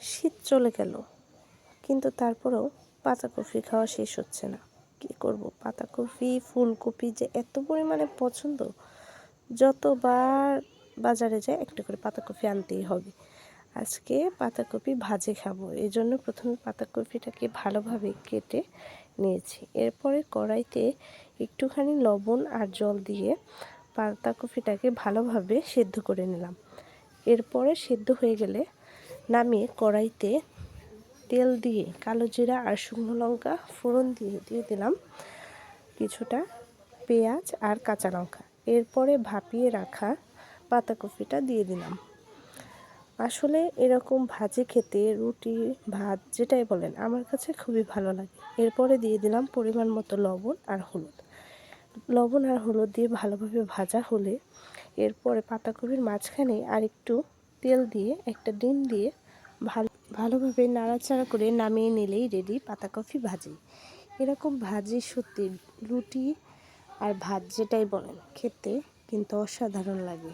শীত চলে গেল, কিন্তু তারপরেও পাতাকপি খাওয়া শেষ হচ্ছে না। কী করব, পাতাকপি ফুলকপি যে এত পরিমাণে পছন্দ, যতবার বাজারে যায় একটা করে পাতাকপি আনতেই হবে। আজকে পাতাকপি ভাজি খাবো, এই জন্য প্রথমে পাতাকপিটাকে ভালোভাবে কেটে নিয়েছি। এরপরে কড়াইতে একটুখানি লবণ আর জল দিয়ে পাতাকপিটাকে ভালোভাবে সেদ্ধ করে নিলাম। এরপরে সেদ্ধ হয়ে গেলে নামিয়ে কড়াইতে তেল দিয়ে কালো জিরা আর শুকনো লঙ্কা ফোড়ন দিয়ে দিলাম কিছুটা পেঁয়াজ আর কাঁচা লঙ্কা। এরপরে ভাপিয়ে রাখা পাতাকপিটা দিয়ে দিলাম। আসলে এরকম ভাজি খেতে রুটি ভাত যেটাই বলেন আমার কাছে খুবই ভালো লাগে। এরপরে দিয়ে দিলাম পরিমাণ মতো লবণ আর হলুদ। লবণ আর হলুদ দিয়ে ভালোভাবে ভাজা হলে এরপরে পাতাকপির মাঝখানে আরেকটু তেল দিয়ে একটা ডিম দিয়ে ভালোভাবে নাড়াচাড়া করে নামিয়ে নিলেই রেডি পাতাকপি ভাজি। এরকম ভাজি সত্যি রুটি আর ভাত যেটাই বলেন খেতে কিন্তু অসাধারণ লাগে।